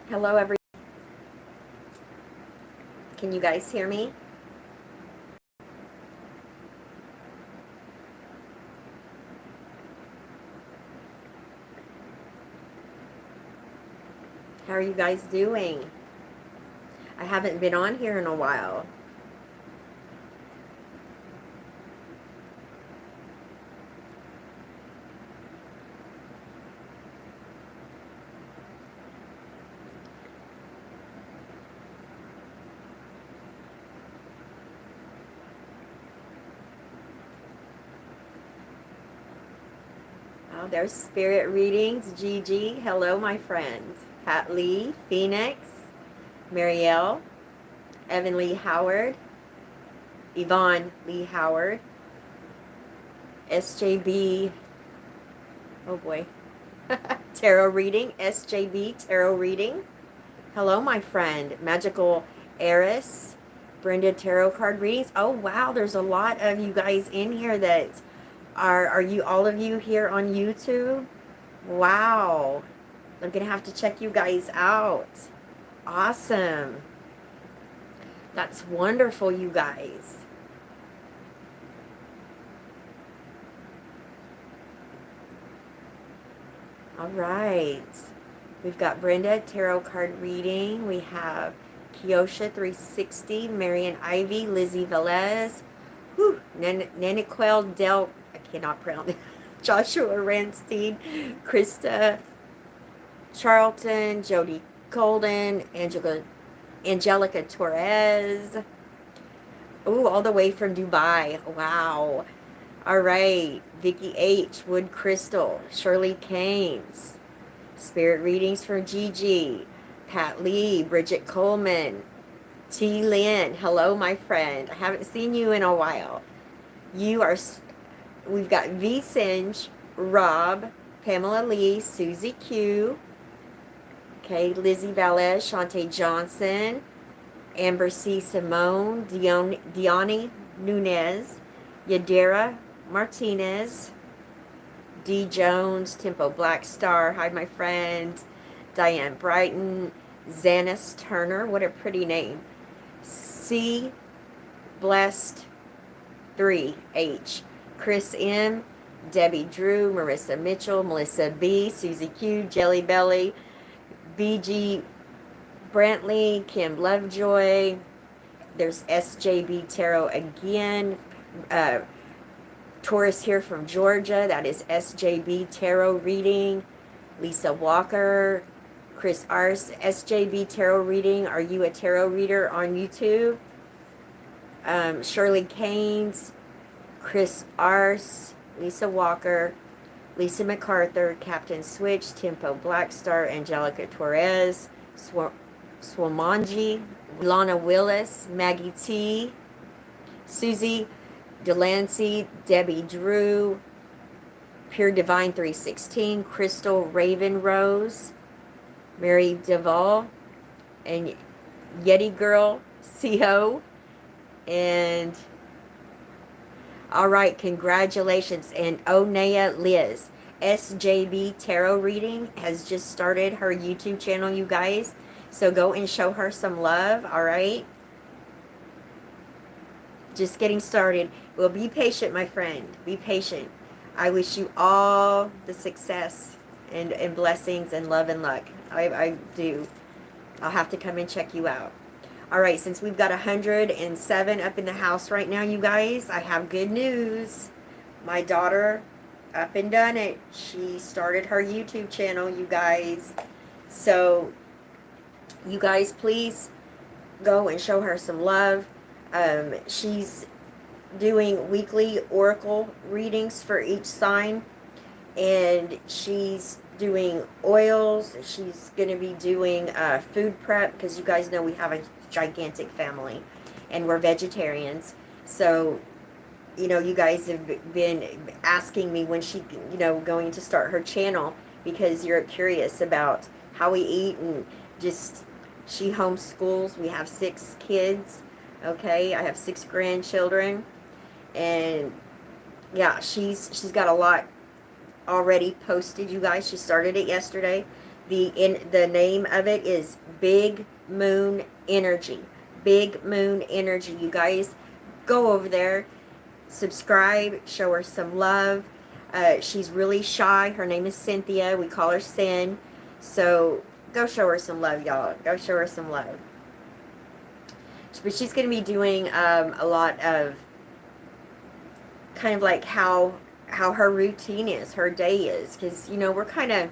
Hello, everyone. Can you guys hear me? How are you guys doing? I haven't been on here in a while. Oh, there's spirit readings. Gigi, hello, my friend. Pat Lee, Phoenix, Marielle, Evan Lee Howard, Yvonne Lee Howard, SJB, oh boy, tarot reading, SJB tarot reading. Hello, my friend. Magical Heiress, Brenda tarot card readings. Oh wow, there's a lot of you guys in here that are you all of you here on YouTube? Wow. I'm gonna have to check you guys out. Awesome. That's wonderful, you guys. All right. We've got Brenda tarot card reading. We have Kiosha 360, Marian Ivy, Lizzie Velez, Naniquel Del, I cannot pronounce it, Joshua Ranstein, Krista Charlton, Jody Colden, Angelica Torres. Ooh, all the way from Dubai. Wow. All right. Vicky H, Wood Crystal, Shirley Caines. Spirit readings from Gigi, Pat Lee, Bridget Coleman, T. Lynn. Hello, my friend. I haven't seen you in a while. We've got V. Singe, Rob, Pamela Lee, Susie Q, okay, Lizzie Valez, Shantae Johnson, Amber C. Simone, Diani Nunez, Yadira Martinez, D. Jones, Tempo Black Star, hi my friend, Diane Brighton, Xanis Turner, what a pretty name, C. Blessed 3H, Chris M., Debbie Drew, Marissa Mitchell, Melissa B., Susie Q., Jelly Belly, BG Brantley, Kim Lovejoy, there's SJB Tarot again, Taurus here from Georgia, that is SJB Tarot reading, Lisa Walker, Chris Ars, SJB Tarot reading, are you a tarot reader on YouTube? Shirley Caines, Chris Ars, Lisa Walker, Lisa MacArthur, Captain Switch, Tempo Blackstar, Angelica Torres, Swamanji, Lana Willis, Maggie T, Susie Delancey, Debbie Drew, Pure Divine 316, Crystal Raven Rose, Mary Duvall, and Yeti Girl, CO, and all right, congratulations. And Onea Liz, SJB Tarot Reading, has just started her YouTube channel, you guys. So go and show her some love, all right? Just getting started. Well, be patient, my friend. Be patient. I wish you all the success and blessings and love and luck. I do. I'll have to come and check you out. All right, since we've got 107 up in the house right now, you guys, I have good news. My daughter up and done it. She started her YouTube channel, you guys. So, you guys, please go and show her some love. She's doing weekly oracle readings for each sign, and she's doing oils. She's going to be doing food prep, because you guys know we have a gigantic family and we're vegetarians. So, you know, you guys have been asking me when she, you know, going to start her channel, because you're curious about how we eat, and just, she homeschools. We have 6 kids, okay? I have 6 grandchildren, and yeah, she's got a lot already posted, you guys. She started it yesterday, The name of it is Big Moon Energy. Big Moon Energy. You guys go over there, subscribe, show her some love. She's really shy. Her name is Cynthia. We call her Sin. So go show her some love, y'all. Go show her some love. But she's going to be doing a lot of kind of like how her routine is, her day is. Because, you know, we're kind of,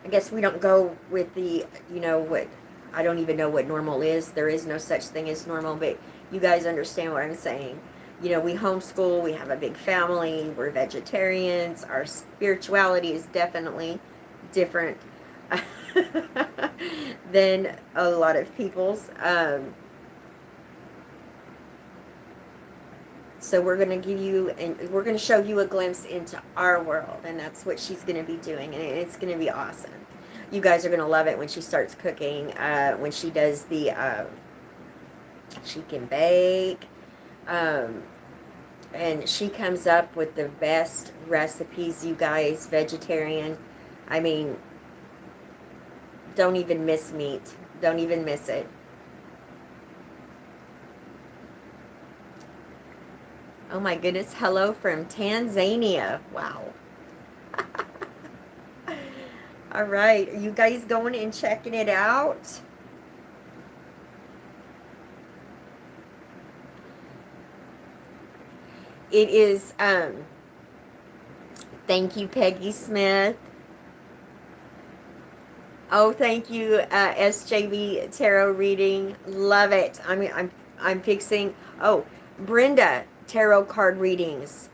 I guess we don't go with the, you know, what, I don't even know what normal is. There is no such thing as normal, but you guys understand what I'm saying. You know, we homeschool, we have a big family, we're vegetarians, our spirituality is definitely different than a lot of people's. So we're going to give you, and we're going to show you a glimpse into our world, and that's what she's going to be doing, and it's going to be awesome. You guys are going to love it when she starts cooking, when she does the, she can bake, and she comes up with the best recipes, you guys, vegetarian. I mean, don't even miss meat. Don't even miss it. Oh my goodness, hello from Tanzania. Wow. All right, are you guys going and checking it out? It is, thank you, Peggy Smith. Oh, thank you, SJB Tarot reading. Love it. I mean, I'm fixing, oh, Brenda, tarot card readings.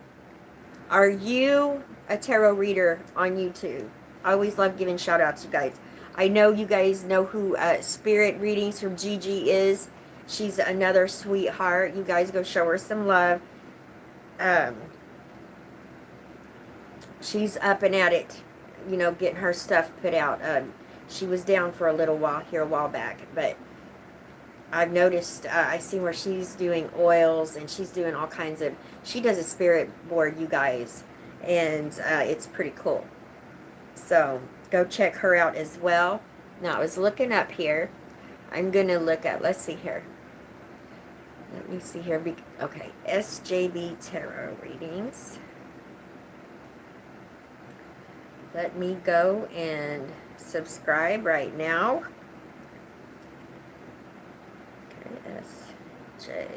Are you a tarot reader on YouTube? I always love giving shout outs, you guys. I know you guys know who Spirit Readings from Gigi is. She's another sweetheart. You guys go show her some love. She's up and at it, you know, getting her stuff put out. She was down for a little while here a while back, but I've noticed, I see where she's doing oils, and she's doing all kinds of, she does a spirit board, you guys, and it's pretty cool. So go check her out as well. Now I was looking up here. I'm going to look at, let's see here. Let me see here. Okay, SJB Tarot readings. Let me go and subscribe right now. Okay, SJB.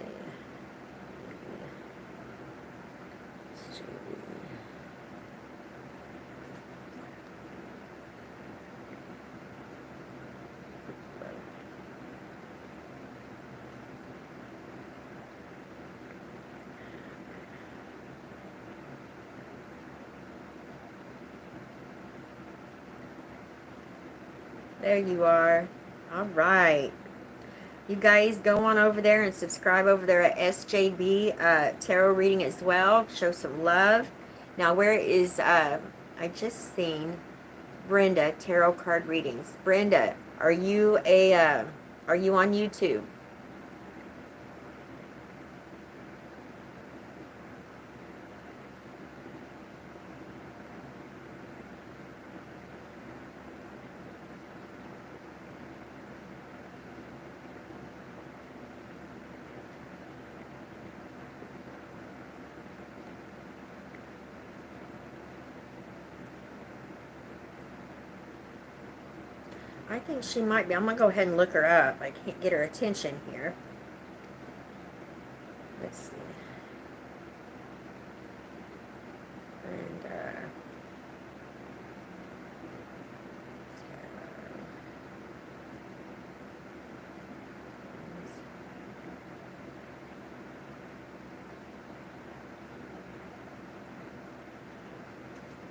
There you are. All right. You guys go on over there and subscribe over there at SJB Tarot Reading as well. Show some love. Now, where is, I just seen Brenda, Tarot Card Readings. Brenda, are you on YouTube? I think she might be. I'm going to go ahead and look her up. I can't get her attention here. Let's see. And,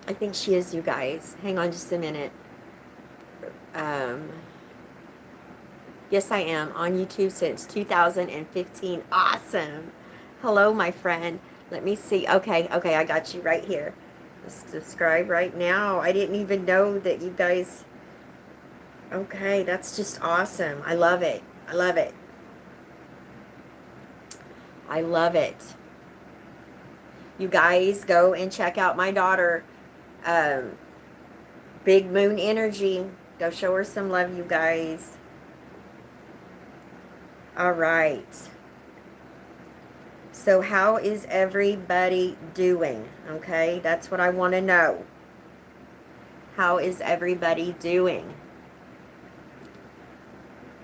I think she is, you guys. Hang on just a minute. Yes, I am on YouTube since 2015. Awesome. Hello, my friend. Let me see. Okay, I got you right here. Subscribe right now. I didn't even know that you guys... Okay, that's just awesome. I love it. I love it. I love it. You guys go and check out my daughter, Big moon energy. Go show her some love, you guys. All right. So how is everybody doing? Okay, that's what I want to know. How is everybody doing?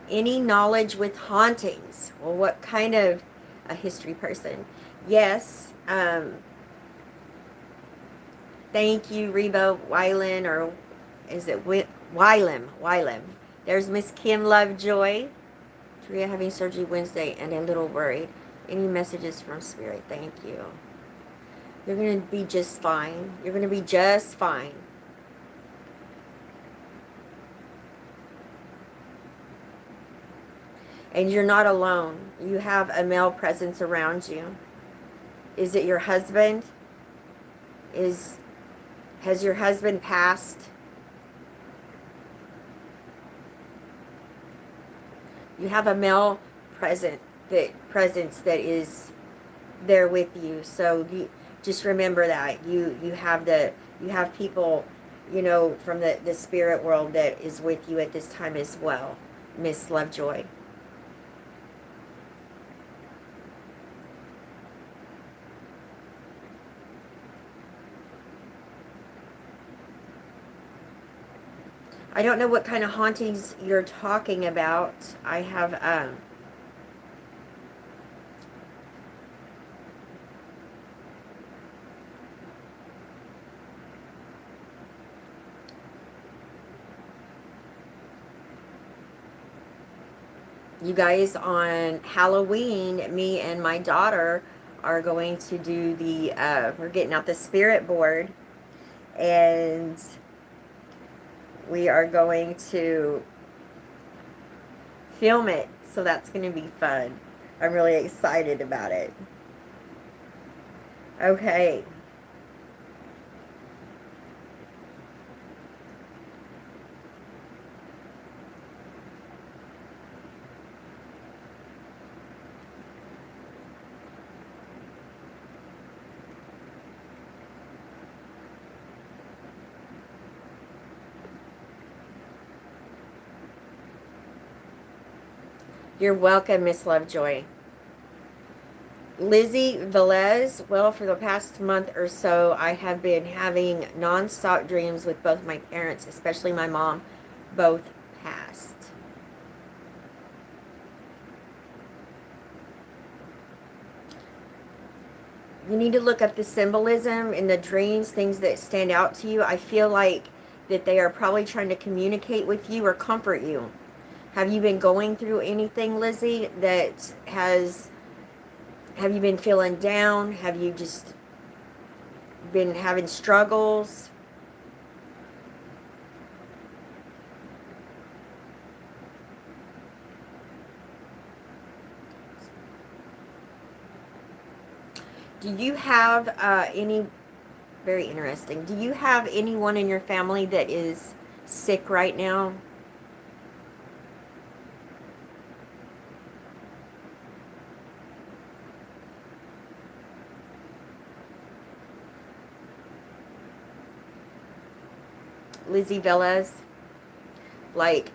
Any knowledge with hauntings? Well, what kind of a history person? Yes. Thank you, Reba Wyland, or is it Wylam? There's Miss Kim Lovejoy. Taria having surgery Wednesday and a little worried. Any messages from Spirit? Thank you. You're going to be just fine. You're going to be just fine. And you're not alone. You have a male presence around you. Is it your husband? Has your husband passed? You have a male presence that is there with you. So you just remember that you have people, you know, from the spirit world that is with you at this time as well, Miss Lovejoy. I don't know what kind of hauntings you're talking about. I have you guys, on Halloween, me and my daughter are going to do the we're getting out the spirit board, and we are going to film it, so that's going to be fun. I'm really excited about it. Okay. You're welcome, Miss Lovejoy. Lizzie Velez, well, for the past month or so, I have been having non-stop dreams with both my parents, especially my mom, both passed. You need to look up the symbolism in the dreams, things that stand out to you. I feel like that they are probably trying to communicate with you or comfort you. Have you been going through anything, Lizzie, that has... Have you been feeling down? Have you just been having struggles? Do you have any... Very interesting. Do you have anyone in your family that is sick right now? Lizzie Velez, like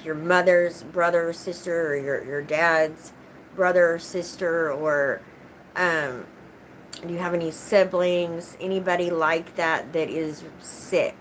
your mother's brother or sister, or your dad's brother or sister, or do you have any siblings, anybody like that that is sick?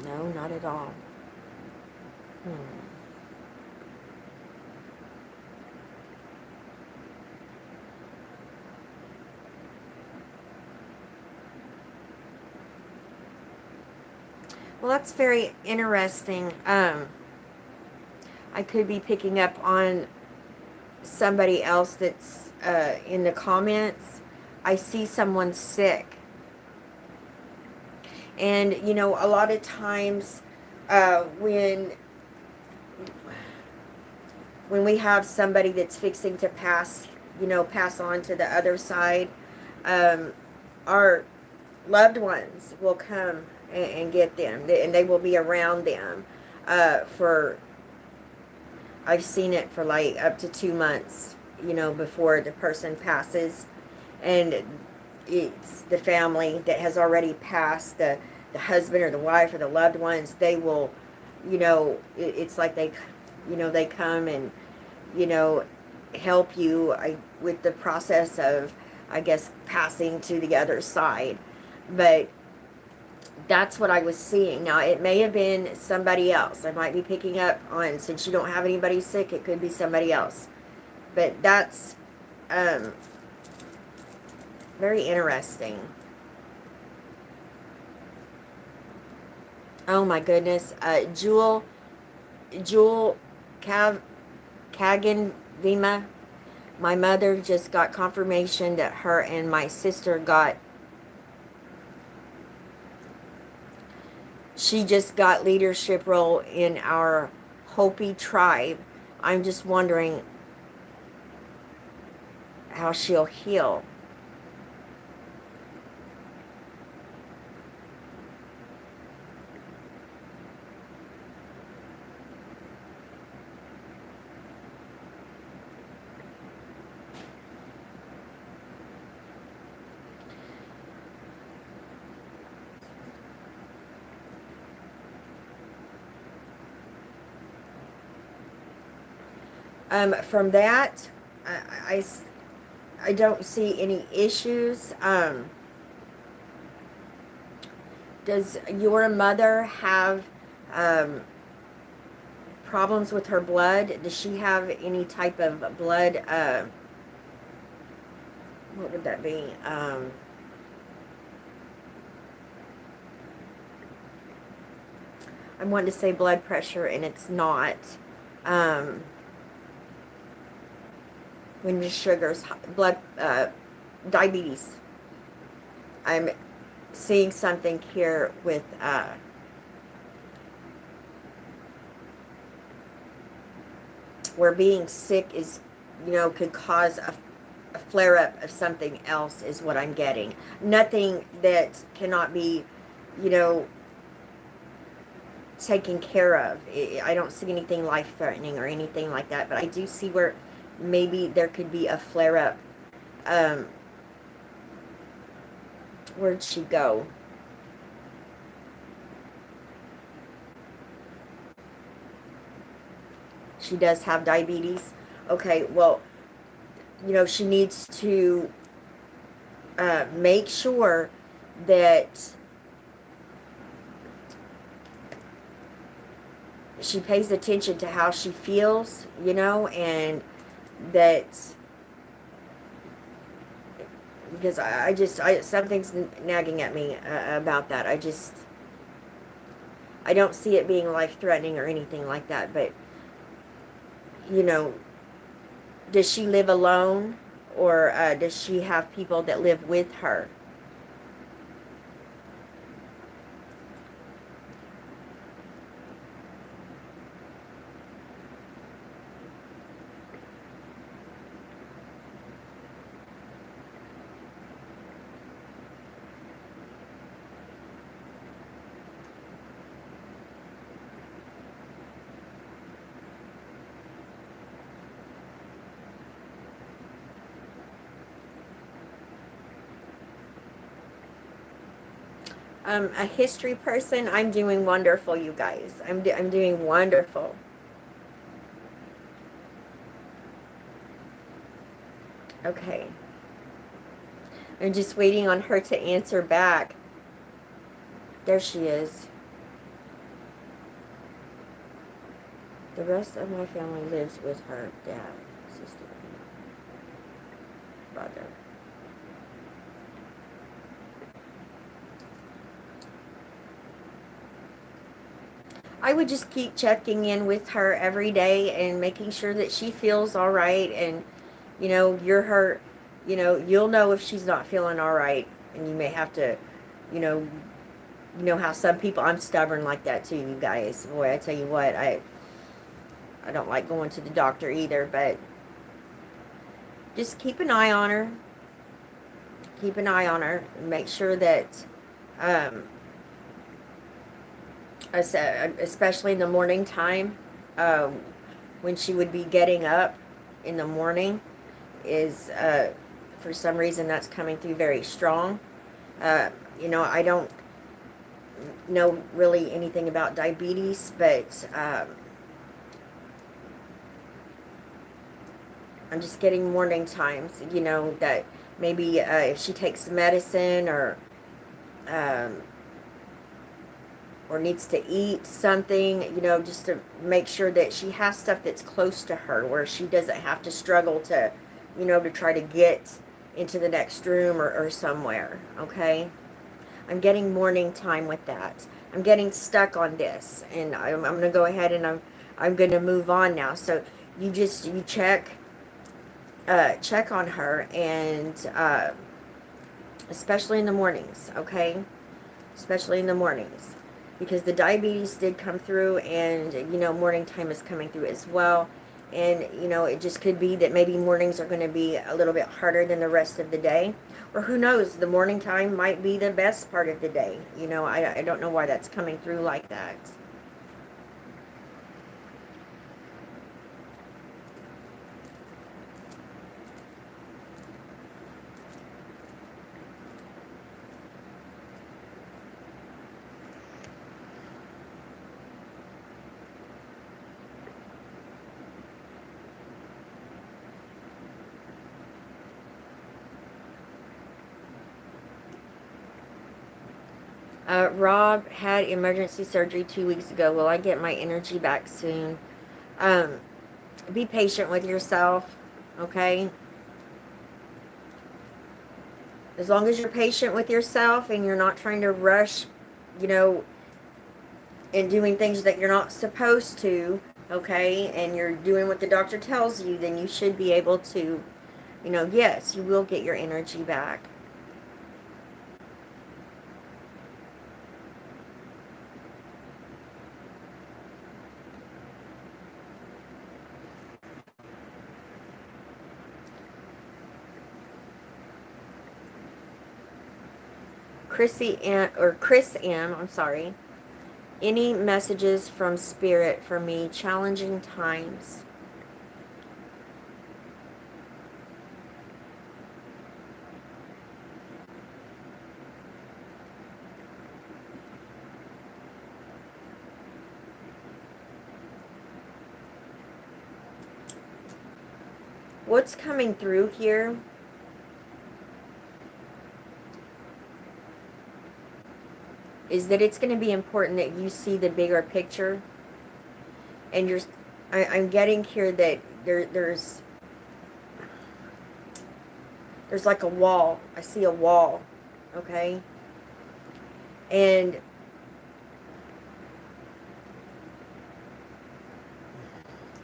No, not at all. Well, that's very interesting. I could be picking up on somebody else that's in the comments. I see someone sick. And, you know, a lot of times when when we have somebody that's fixing to pass, pass on to the other side, our loved ones will come and get them, and they will be around them for, I've seen it for like up to 2 months, before the person passes. And it's the family that has already passed, the husband or the wife or the loved ones. They will, it's like they come and, help you with the process of, I guess, passing to the other side. But that's what I was seeing. Now, it may have been somebody else. I might be picking up on, since you don't have anybody sick, it could be somebody else. But that's very interesting. Oh my goodness. Jewel Kagan Vima, my mother just got confirmation that her and my sister she just got leadership role in our Hopi tribe. I'm just wondering how she'll heal. From that, I don't see any issues. Does your mother have problems with her blood? Does she have any type of blood? What would that be? I'm wanting to say blood pressure, and it's not. When your sugars, blood, diabetes. I'm seeing something here with where being sick is, could cause a flare-up of something else, is what I'm getting. Nothing that cannot be, taken care of. I don't see anything life-threatening or anything like that, but I do see where maybe there could be a flare-up. Where'd she go? She does have diabetes. Okay, well, she needs to make sure that she pays attention to how she feels, and that, because I something's nagging at me about that. I don't see it being life-threatening or anything like that, but, does she live alone, or does she have people that live with her? A history person. I'm doing wonderful, you guys. I'm doing wonderful. Okay. I'm just waiting on her to answer back. There she is. The rest of my family lives with her dad, sister, brother. I would just keep checking in with her every day and making sure that she feels all right. And, you're her, you'll know if she's not feeling all right. And you may have to, how some people, I'm stubborn like that too, you guys. Boy, I tell you what, I don't like going to the doctor either, but just keep an eye on her. Keep an eye on her. Make sure that, especially in the morning time, when she would be getting up in the morning, is for some reason that's coming through very strong. You know, I don't know really anything about diabetes, but I'm just getting morning times, you know, that maybe if she takes medicine or needs to eat something, you know, just to make sure that she has stuff that's close to her where she doesn't have to struggle to, you know, to try to get into the next room or somewhere, okay? I'm getting morning time with that. I'm getting stuck on this, and I'm going to go ahead and I'm going to move on now. So you check on her, and especially in the mornings, okay? Especially in the mornings, because the diabetes did come through, and you know, morning time is coming through as well. And you know, it just could be that maybe mornings are going to be a little bit harder than the rest of the day, or who knows, the morning time might be the best part of the day. You know, I don't know why that's coming through like that. Rob had emergency surgery 2 weeks ago. Will I get my energy back soon? Be patient with yourself, okay? As long as you're patient with yourself and you're not trying to rush, you know, and doing things that you're not supposed to, okay, and you're doing what the doctor tells you, then you should be able to, you know, yes, you will get your energy back. Chris M, I'm sorry. Any messages from Spirit for me? Challenging times. What's coming through here is that it's going to be important that you see the bigger picture. And I'm getting here that there's like a wall. I see a wall, okay? And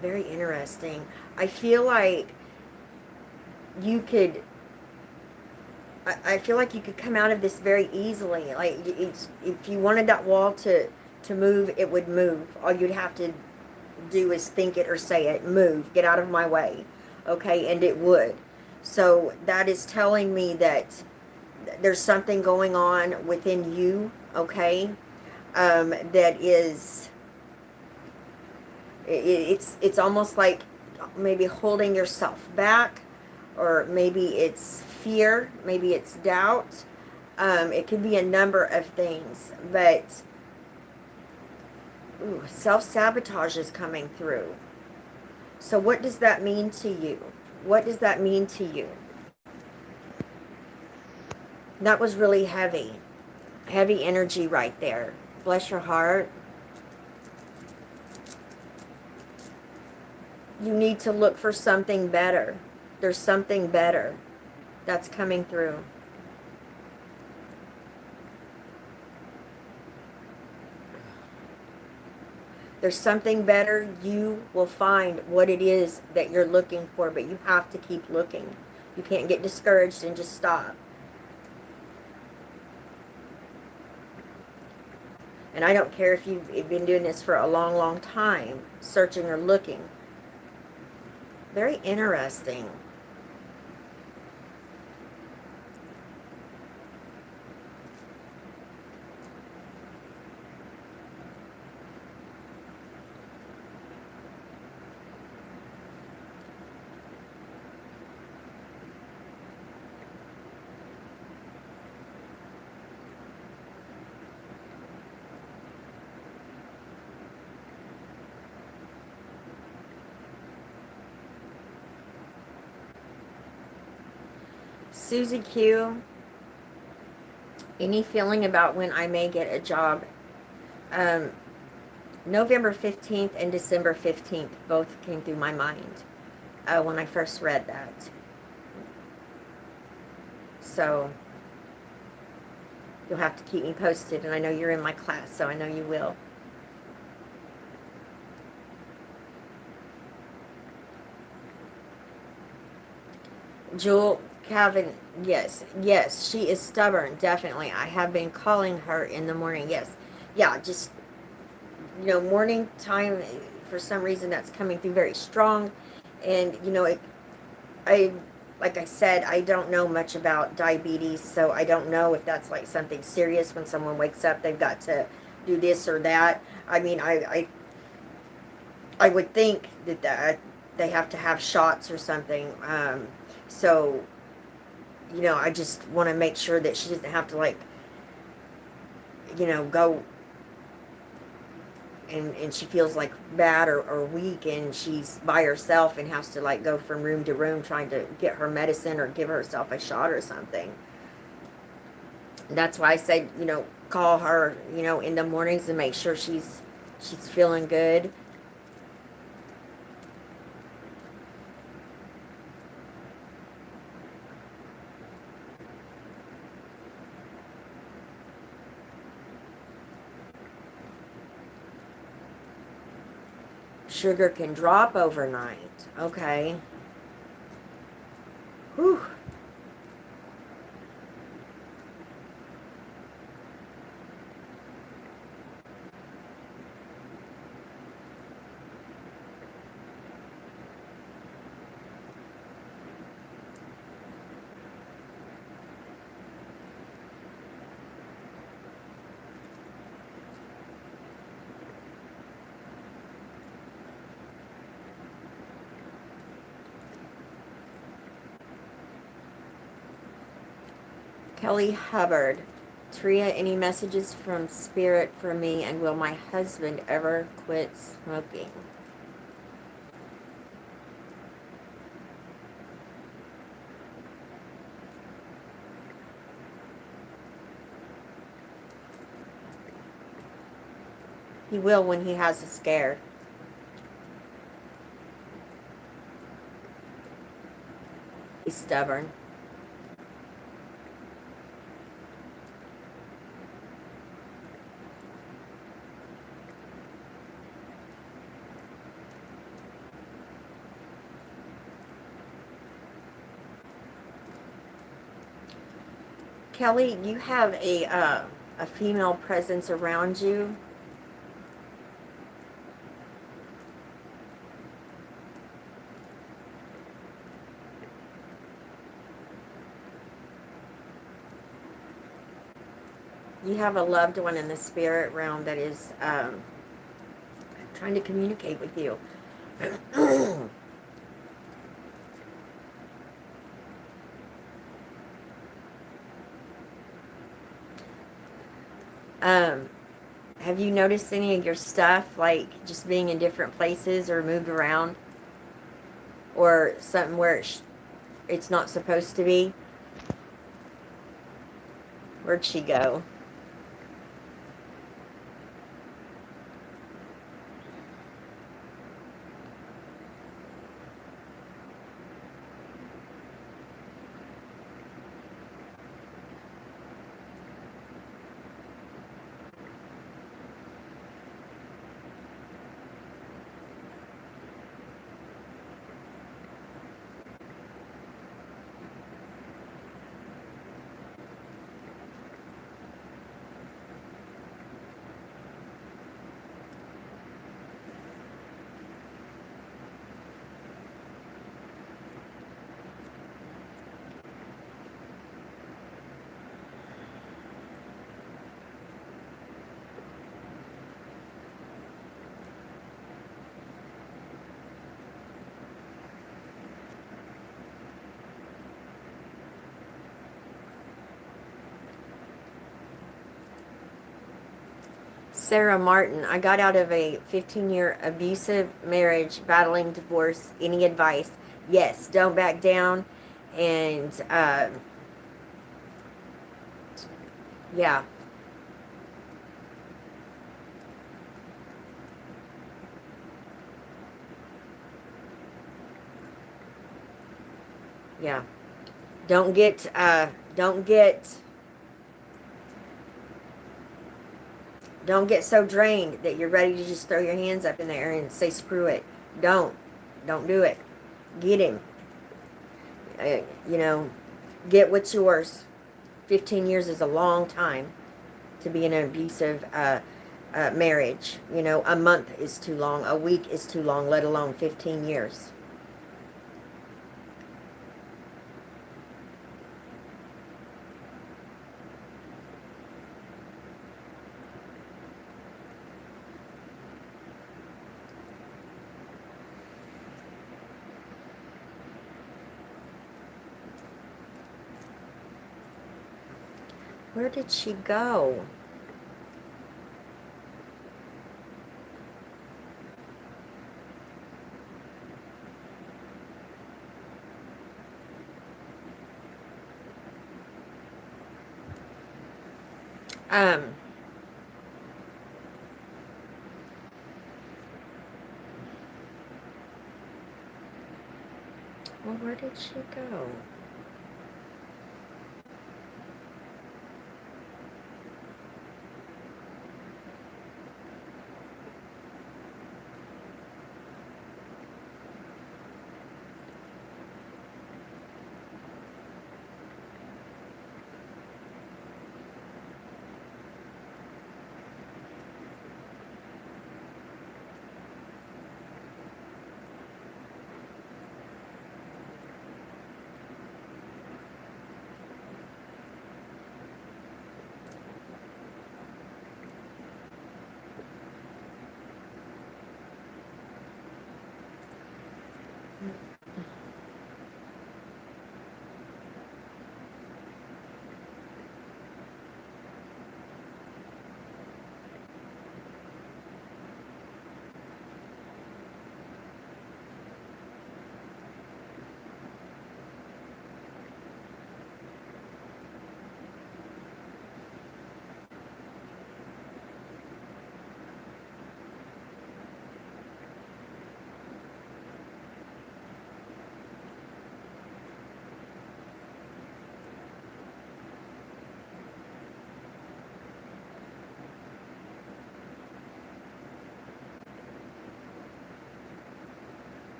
very interesting. I feel like you could come out of this very easily. Like, if you wanted that wall to move, it would move. All you'd have to do is think it or say it. Move. Get out of my way. Okay? And it would. So that is telling me that there's something going on within you, okay? That is, it's almost like maybe holding yourself back, or maybe it's fear, maybe it's doubt. It could be a number of things, but self-sabotage is coming through. So what does that mean to you? What does that mean to you? That was really heavy. Heavy energy right there. Bless your heart. You need to look for something better. There's something better that's coming through. There's something better. You will find what it is that you're looking for, but you have to keep looking. You can't get discouraged and just stop. And I don't care if you've been doing this for a long, long time, searching or looking. Very interesting. Susie Q, any feeling about when I may get a job? November 15th and December 15th both came through my mind when I first read that. So you'll have to keep me posted, and I know you're in my class, so I know you will. Jewel, Calvin, yes, she is stubborn, definitely. I have been calling her in the morning, yes. Yeah, just, morning time, for some reason, that's coming through very strong. And, like I said, I don't know much about diabetes, so I don't know if that's like something serious when someone wakes up, they've got to do this or that. I mean, I would think that they have to have shots or something. So, I just want to make sure that she doesn't have to, like, go and she feels like bad or weak, and she's by herself and has to, like, go from room to room trying to get her medicine or give herself a shot or something. That's why I said, call her, in the mornings and make sure she's feeling good. Sugar can drop overnight. Okay. Whew. Kelly Hubbard. Taria, any messages from Spirit for me, and will my husband ever quit smoking? He will when he has a scare. He's stubborn. Kelly, you have a female presence around you. You have a loved one in the spirit realm that is trying to communicate with you. Have you noticed any of your stuff, like, just being in different places or moved around? Or something where it's not supposed to be? Where'd she go? Sarah Martin, I got out of a 15-year abusive marriage, battling divorce. Any advice? Yes, don't back down. And, yeah. Yeah. Don't get, don't get so drained that you're ready to just throw your hands up in the air and say, screw it. Don't do it. Get him. You know, get what's yours. 15 years is a long time to be in an abusive marriage. You know, a month is too long. A week is too long, let alone 15 years. Where did she go? Um, well, where did she go?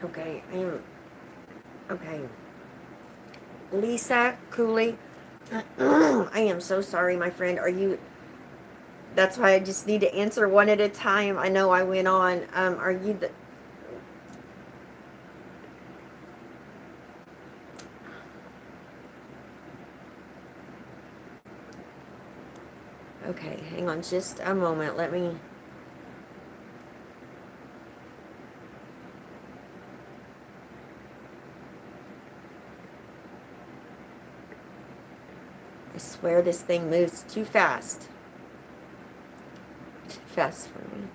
Okay, okay. Lisa Cooley, I am so sorry, my friend. Are you, that's why I just need to answer one at a time. I know I went on. Are you the, okay, hang on just a moment. Let me, I swear this thing moves too fast. Too fast for me.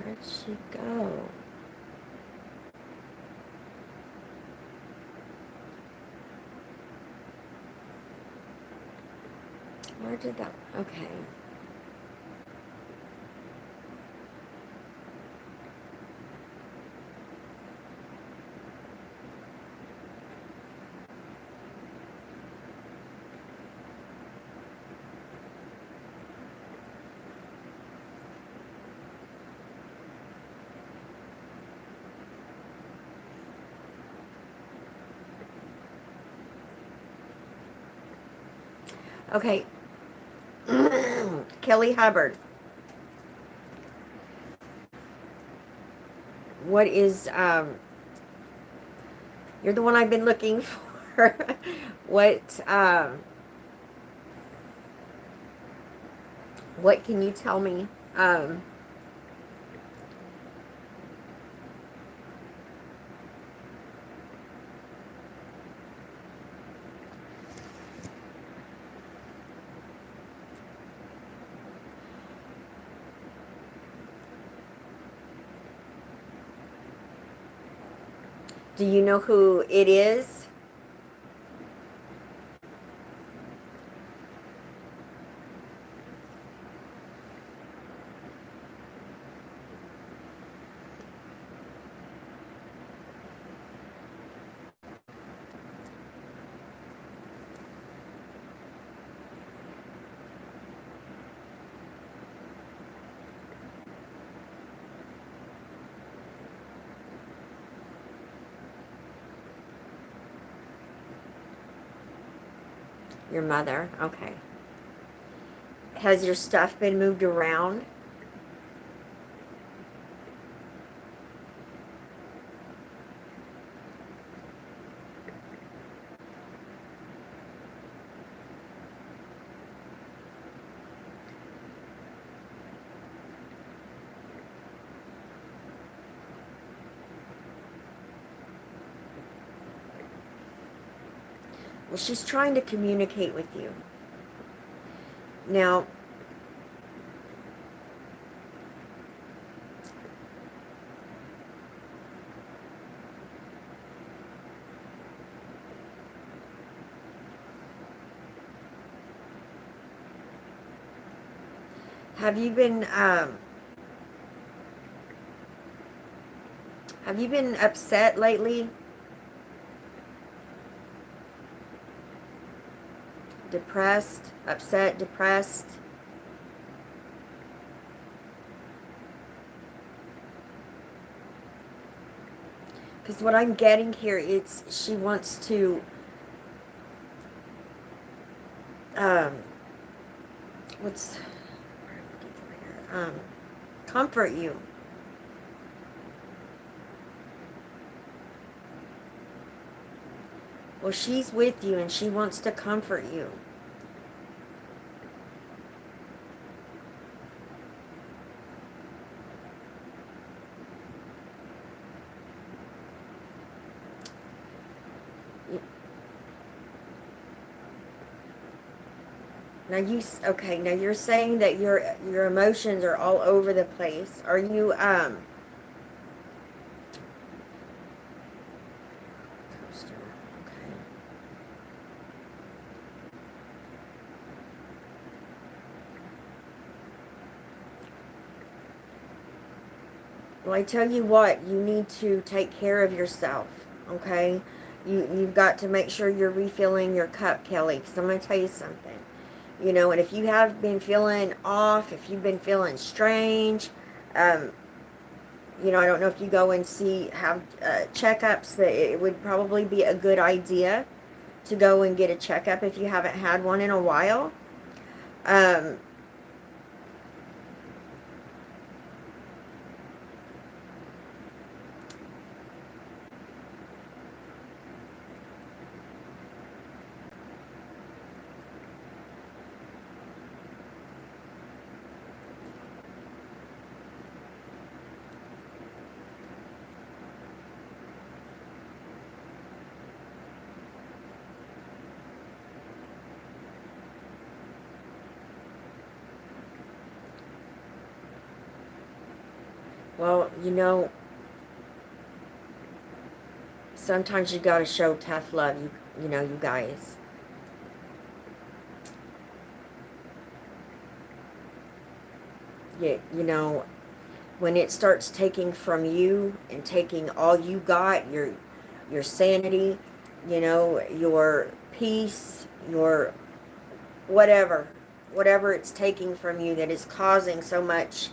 Where'd she go? Where did that, okay. Okay. Kelly Hubbard. What is, you're the one I've been looking for. What can you tell me? Do you know who it is? Your mother. Okay. Has your stuff been moved around? Well, she's trying to communicate with you. Now, have you been upset lately? Depressed, upset, depressed? Because what I'm getting here, it's she wants to what's comfort you. Well, she's with you and she wants to comfort you. Now okay, now you're saying that your emotions are all over the place. Are you coaster, okay. Well, I tell you what, you need to take care of yourself, okay? You've got to make sure you're refilling your cup, Kelly, because I'm going to tell you something. You know, and if you have been feeling off, if you've been feeling strange, you know, I don't know if you go and have checkups, but it would probably be a good idea to go and get a checkup if you haven't had one in a while. Well, you know, sometimes you got to show tough love, you know, you guys. You know, when it starts taking from you and taking all you got, your sanity, you know, your peace, your whatever it's taking from you that is causing so much,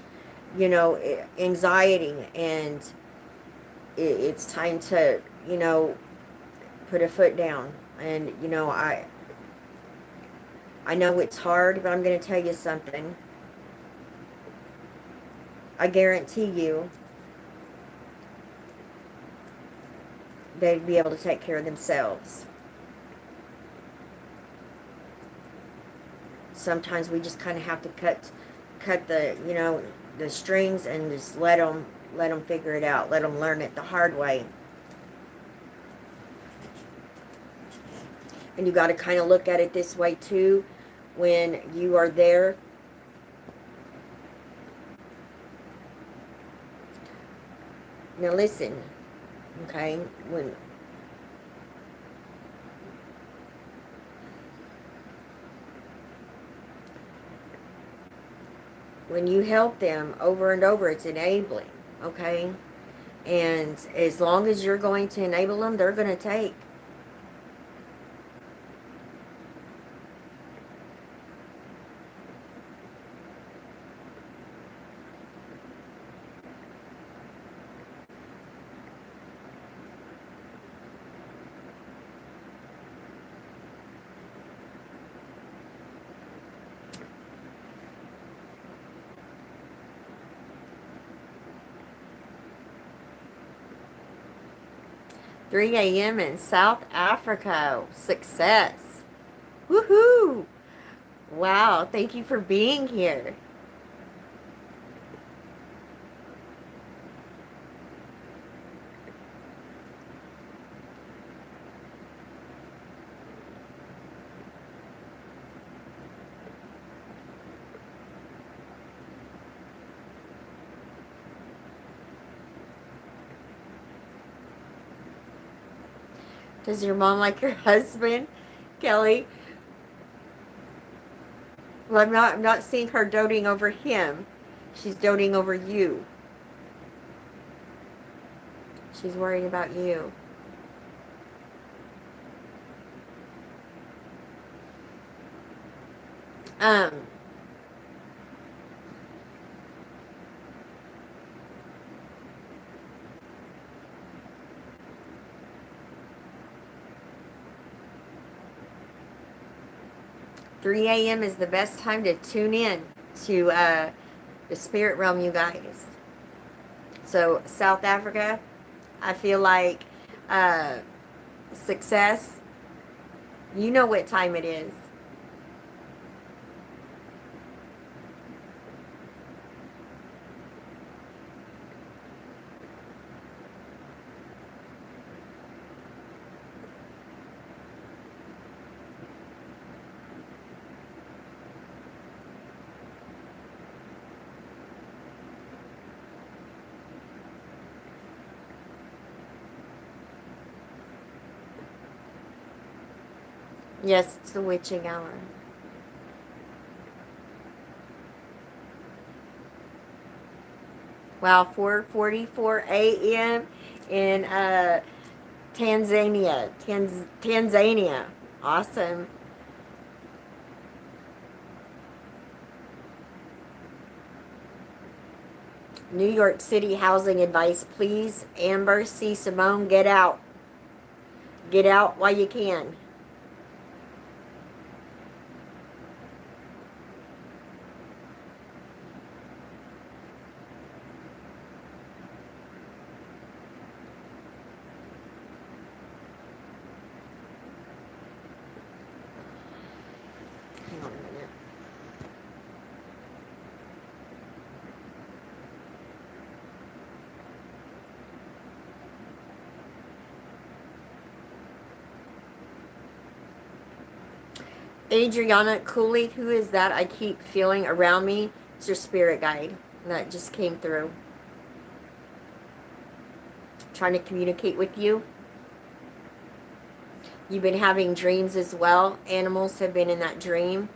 you know, anxiety, and it's time to, you know, put a foot down. And, you know, I know it's hard, but I'm going to tell you something. I guarantee you they'd be able to take care of themselves. Sometimes we just kind of have to cut the, you know, the strings and just let them figure it out. Let them learn it the hard way. And you got to kind of look at it this way too. When you are there, now listen, okay, when you help them over and over, it's enabling, okay? And as long as you're going to enable them, they're going to take. $3 a.m. in South Africa. Success. Woohoo! Wow, thank you for being here. Does your mom like your husband, Kelly? Well, I'm not seeing her doting over him. She's doting over you. She's worried about you. 3 a.m. is the best time to tune in to the spirit realm, you guys. So South Africa, I feel like success. You know what time it is. Yes, it's the witching hour. Wow, 4:44 a.m. in Tanzania. Tanzania. Awesome. New York City housing advice, please. Amber C. Simone, get out. Get out while you can. Hang on a minute. Adriana Cooley, who is that I keep feeling around me? It's your spirit guide that just came through. Trying to communicate with you. You've been having dreams as well. Animals have been in that dream.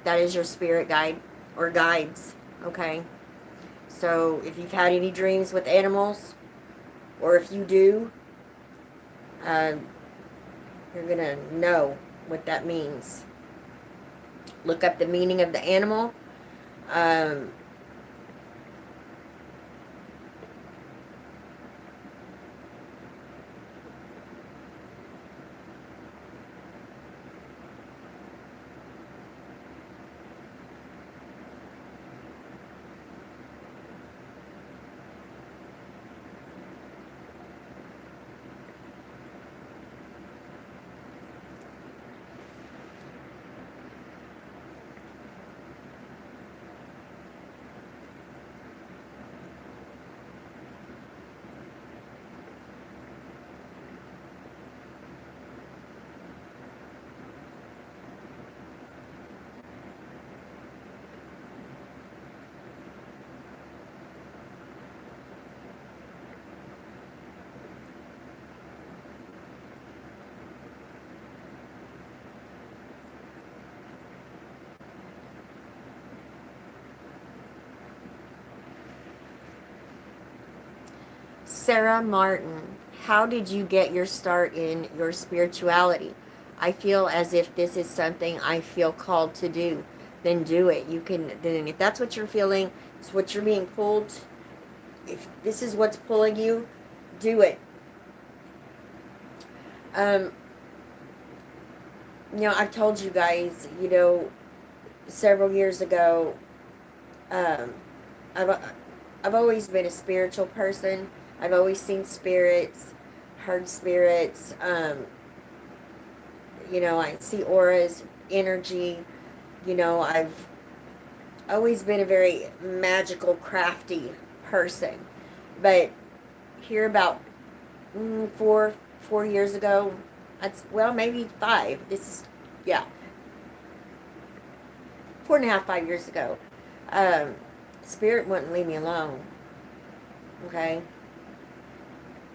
That is your spirit guide or guides, okay? So if you've had any dreams with animals, or if you do, you're going to know what that means. Look up the meaning of the animal. Sarah Martin, how did you get your start in your spirituality? I feel as if this is something I feel called to do. Then do it. You can, then if that's what you're feeling, it's what you're being pulled. If this is what's pulling you, do it. Um, I've told you guys, several years ago, um, I've, I've always been a spiritual person. I've always seen spirits, heard spirits. I see auras, energy. I've always been a very magical, crafty person. But here about 4 years ago, maybe 5. This is, yeah, 4.5, 5 years ago. Spirit wouldn't leave me alone. Okay.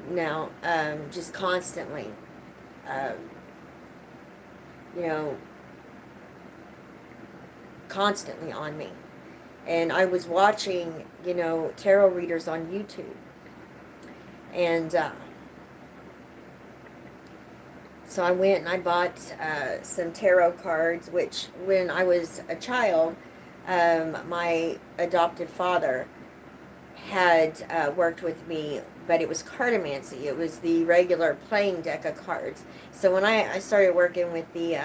Now, just constantly, um, you know, constantly on me. And I was watching, tarot readers on YouTube. And so I went and I bought some tarot cards, which when I was a child, my adopted father had worked with me, but it was cartomancy. It was the regular playing deck of cards. So when I started working with the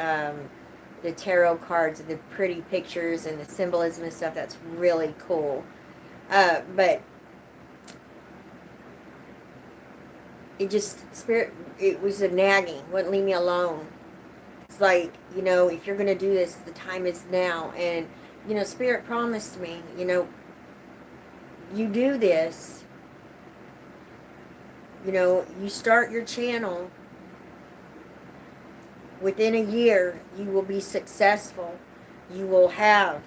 tarot cards and the pretty pictures and the symbolism and stuff, that's really cool. But it was a nagging, wouldn't leave me alone. It's like, if you're going to do this, the time is now. And, Spirit promised me, you do this, you start your channel, within a year, you will be successful. You will have,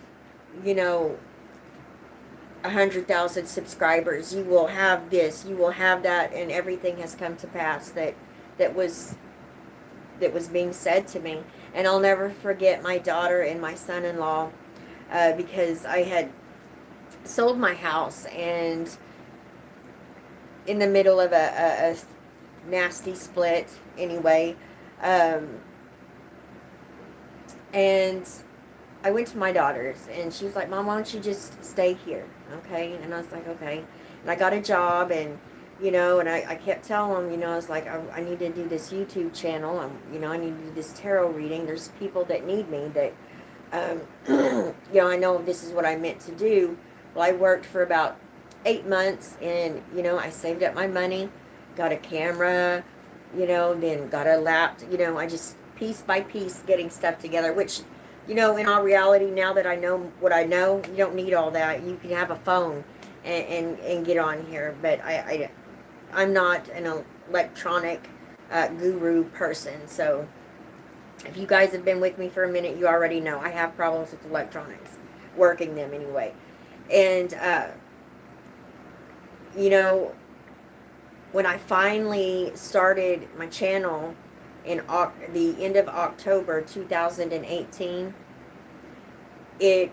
100,000 subscribers. You will have this, you will have that, and everything has come to pass that was being said to me. And I'll never forget my daughter and my son-in-law, because I had sold my house, and in the middle of a nasty split anyway, and I went to my daughter's, and she was like, Mom, why don't you just stay here, okay? And I was like, okay. And I got a job, and, and I kept telling them, I was like, I need to do this YouTube channel, I need to do this tarot reading. There's people that need me that, I know this is what I meant to do. Well, I worked for about 8 months, and, I saved up my money, got a camera, then got a laptop, I just piece by piece getting stuff together, which, in all reality, now that I know what I know, you don't need all that. You can have a phone and get on here. But I'm not an electronic guru person. So if you guys have been with me for a minute, you already know I have problems with electronics, working them anyway. And, when I finally started my channel in the end of October 2018, I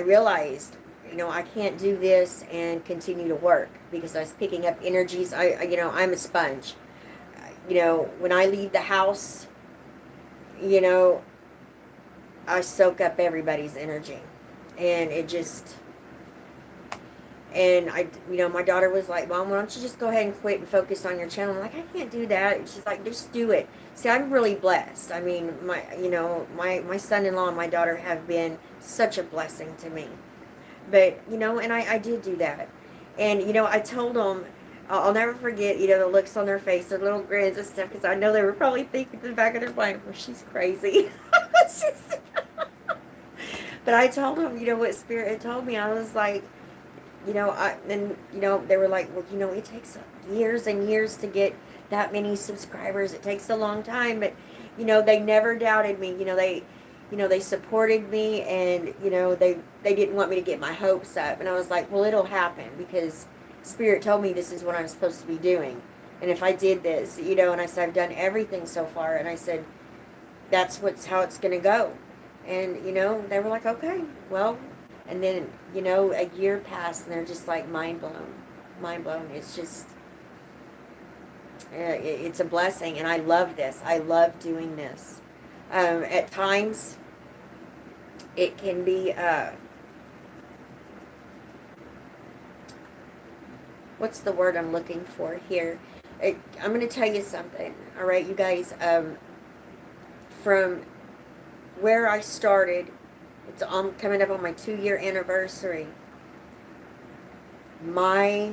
realized, I can't do this and continue to work, because I was picking up energies. I'm a sponge. When I leave the house, I soak up everybody's energy, and it just. And my daughter was like, Mom, why don't you just go ahead and quit and focus on your channel? I'm like, I can't do that. And she's like, just do it. See, I'm really blessed. I mean, my son-in-law and my daughter have been such a blessing to me. But, and I did do that. And, I told them, I'll never forget, the looks on their face, their little grins and stuff, because I know they were probably thinking in the back of their mind, well, she's crazy. But I told them, what Spirit had told me. I was like, they were like, well, it takes years and years to get that many subscribers. It takes a long time. But, they never doubted me. They supported me, and, they didn't want me to get my hopes up. And I was like, well, it'll happen, because Spirit told me this is what I'm supposed to be doing. And if I did this, and I said, I've done everything so far. And I said, that's how it's going to go. And, they were like, okay, well. And then, a year passed, and they're just like mind blown. It's just, It's a blessing, and I love this. I love doing this. At times, it can be, what's the word I'm looking for here? I'm going to tell you something, all right, you guys. From where I started, it's coming up on my 2-year anniversary. My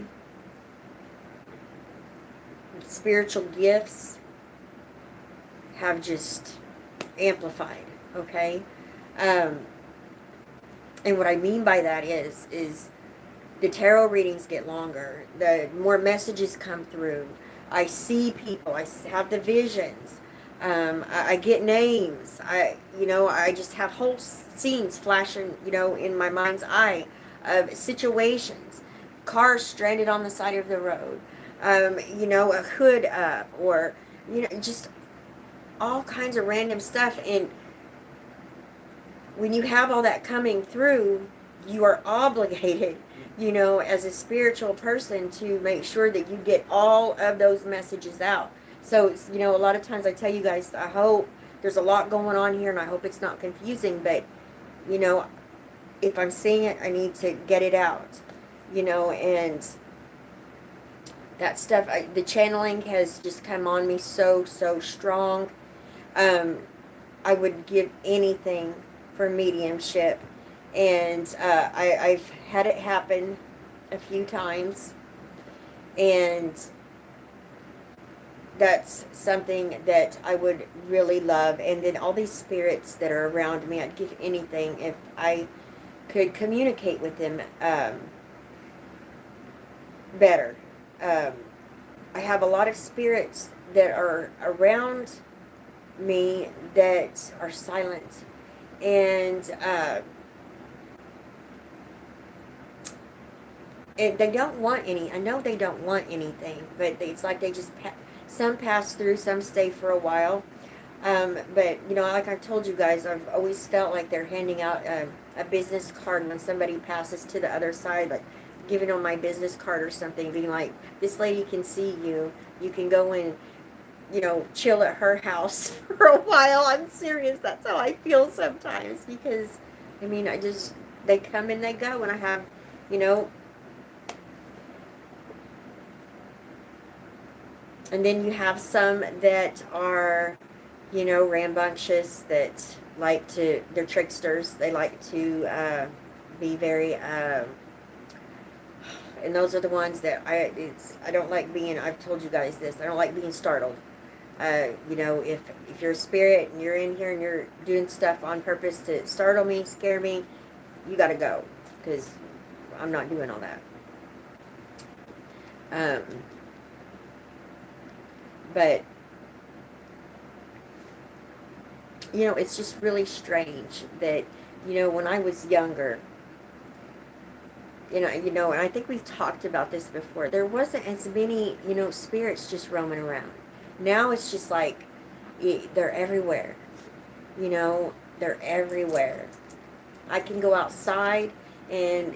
spiritual gifts have just amplified, okay? And what I mean by that is the tarot readings get longer. The more messages come through. I see people. I have the visions. I get names. I just have whole scenes flashing, in my mind's eye of situations. Cars stranded on the side of the road. A hood up, or, just all kinds of random stuff. And when you have all that coming through, you are obligated, as a spiritual person, to make sure that you get all of those messages out. So, a lot of times I tell you guys, I hope there's a lot going on here, and I hope it's not confusing, but, if I'm seeing it, I need to get it out, and that stuff, the channeling has just come on me so strong. I would give anything for mediumship, and I've had it happen a few times, and that's something that I would really love. And then all these spirits that are around me, I'd give anything if I could communicate with them better. I have a lot of spirits that are around me that are silent, and they don't want any. I know they don't want anything, but it's like they just some pass through, some stay for a while. But like I told you guys, I've always felt like they're handing out a business card when somebody passes to the other side, like giving them my business card or something, being like, this lady can see you. You can go and, chill at her house for a while. I'm serious. That's how I feel sometimes, because, they come and they go, and I have, and then you have some that are, rambunctious, that they're tricksters. They like to be very, and those are the ones that I don't like being, I've told you guys this, I don't like being startled. If you're a spirit and you're in here and you're doing stuff on purpose to startle me, scare me, you gotta go, because I'm not doing all that. But it's just really strange that, when I was younger, and I think we've talked about this before, there wasn't as many, spirits just roaming around. Now it's just like, they're everywhere. They're everywhere. I can go outside and,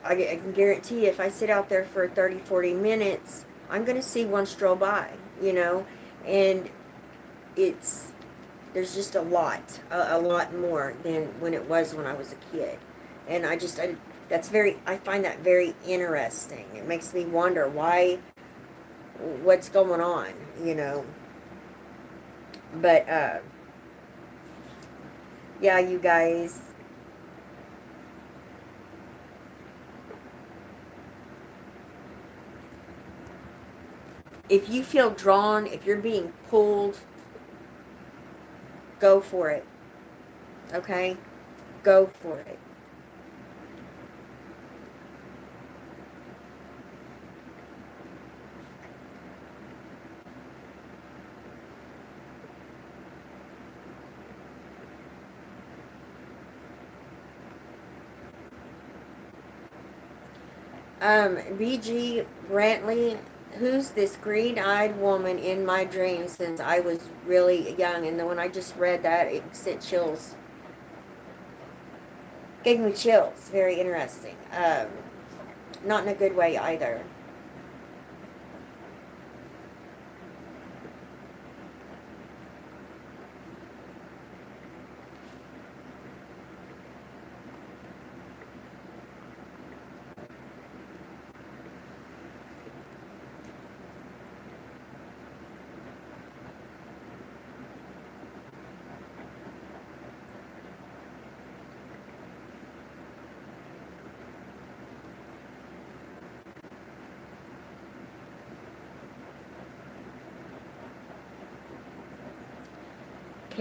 I can guarantee if I sit out there for 30, 40 minutes, I'm going to see one stroll by, and there's just a lot more than when it was when I was a kid. And I find that very interesting. It makes me wonder what's going on, But, yeah, you guys, if you feel drawn, if you're being pulled, go for it. Okay? Go for it. BG Brantley, who's this green-eyed woman in my dreams since I was really young? And then when I just read that, it sent chills. Gave me chills. Very interesting. Not in a good way either.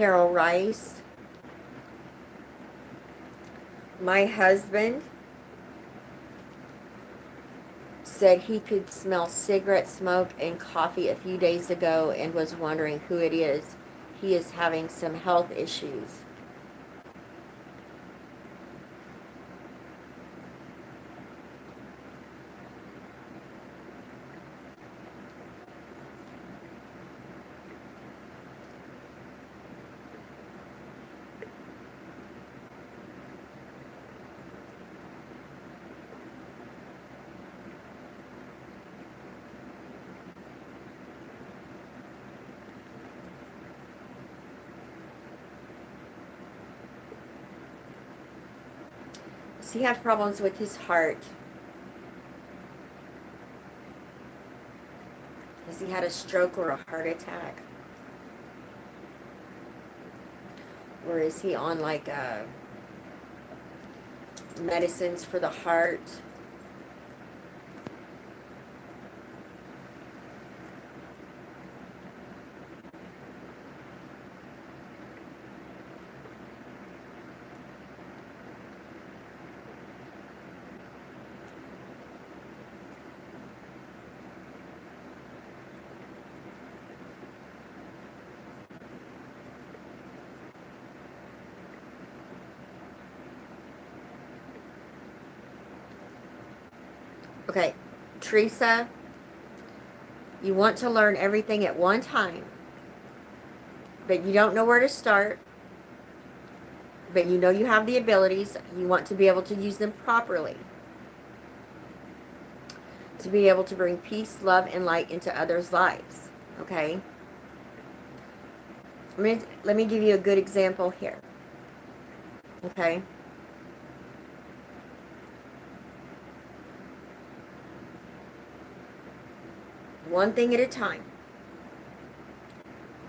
Carol Rice. My husband said he could smell cigarette smoke and coffee a few days ago and was wondering who it is. He is having some health issues. Does he have problems with his heart? Has he had a stroke or a heart attack? Or is he on like medicines for the heart? Okay, Teresa, you want to learn everything at one time, but you don't know where to start, but you know you have the abilities. You want to be able to use them properly, to be able to bring peace, love, and light into others' lives, okay? Let me give you a good example here, okay? One thing at a time,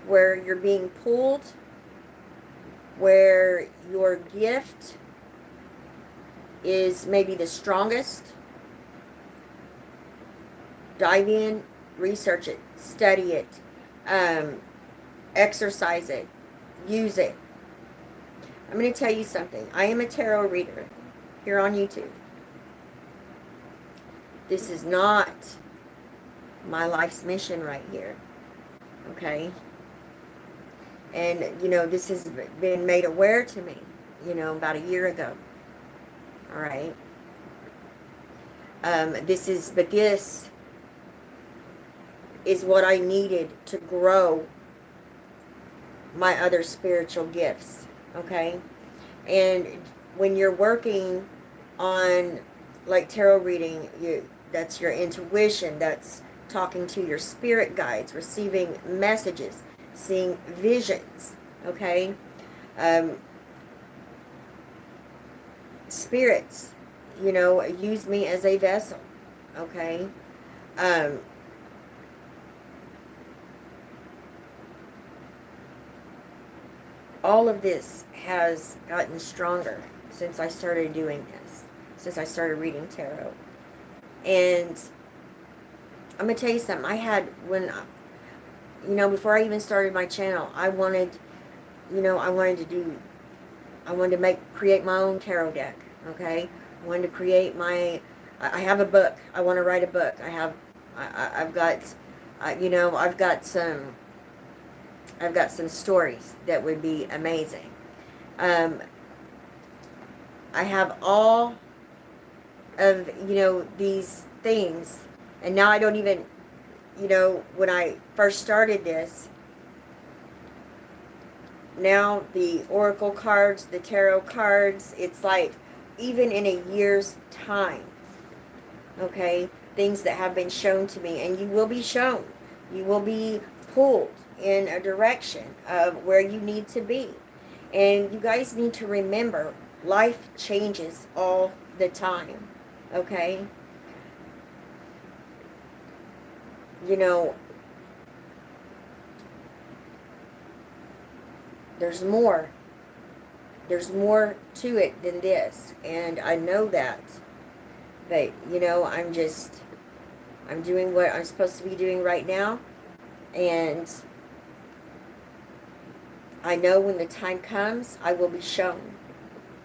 where you're being pulled, where your gift is maybe the strongest. Dive in, research it, study it, exercise it, use it. I'm going to tell you something. I am a tarot reader here on YouTube. This is not my life's mission right here, okay? And, you know, this has been made aware to me, you know, about a year ago, all right? This is what I needed to grow my other spiritual gifts, okay? And when you're working on, like, tarot reading, that's your intuition, that's talking to your spirit guides, receiving messages, seeing visions, okay? Spirits, you know, use me as a vessel, okay? All of this has gotten stronger since I started doing this, since I started reading tarot. And I'm going to tell you something. I had, you know, before I even started my channel, I wanted to create my own tarot deck, okay? I wanted to create I have a book. I want to write a book. I've got some stories that would be amazing. I have all of, you know, these things, and now I don't even, you know, when I first started this, now the oracle cards, the tarot cards, it's like, even in a year's time, okay, things that have been shown to me, and you will be shown, you will be pulled in a direction of where you need to be. And you guys need to remember, life changes all the time, okay? You know, there's more to it than this, and I know that. But, you know, I'm doing what I'm supposed to be doing right now, and I know when the time comes, I will be shown.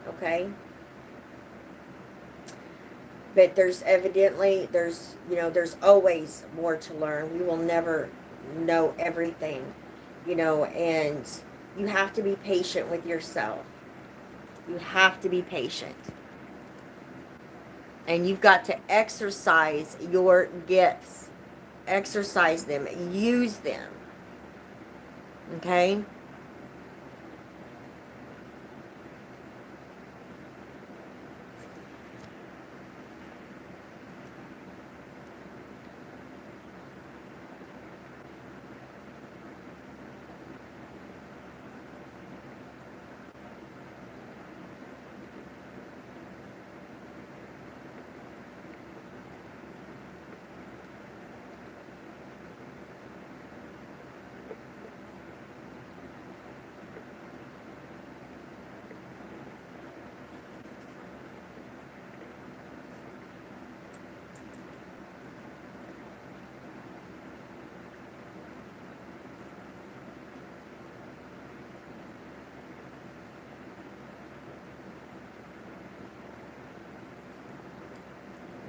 Okay? But there's evidently, there's always more to learn. We will never know everything, and you have to be patient with yourself. You have to be patient. And you've got to exercise your gifts. Exercise them. Use them. Okay?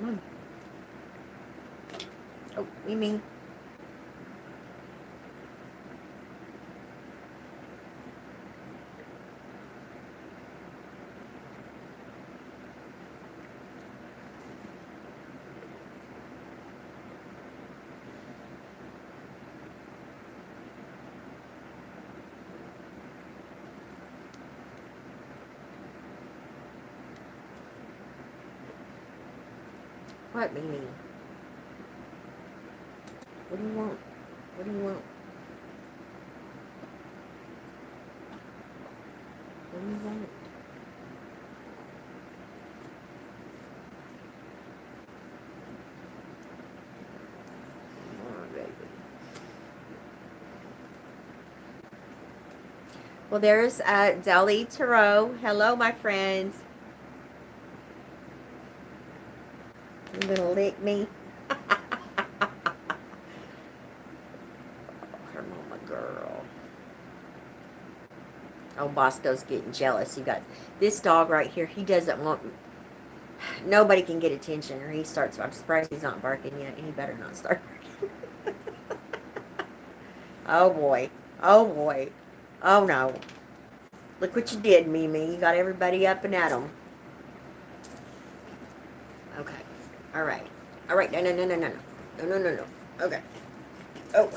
Come on. Oh, Mimi. What, Mimi? What do you want? What do you want? What do you want? Oh, baby. Well, there's Deli Tarot. Hello, my friends. You gonna lick me? Her mama girl. Oh, Bosco's getting jealous. You got this dog right here. He doesn't want... Nobody can get attention, or he starts... I'm surprised he's not barking yet. He better not start barking. Oh, boy. Oh, boy. Oh, no. Look what you did, Mimi. You got everybody up and at 'em. Okay. All right. All right. No, no, no, no, no, no. No, no, no, no. Okay. Oh.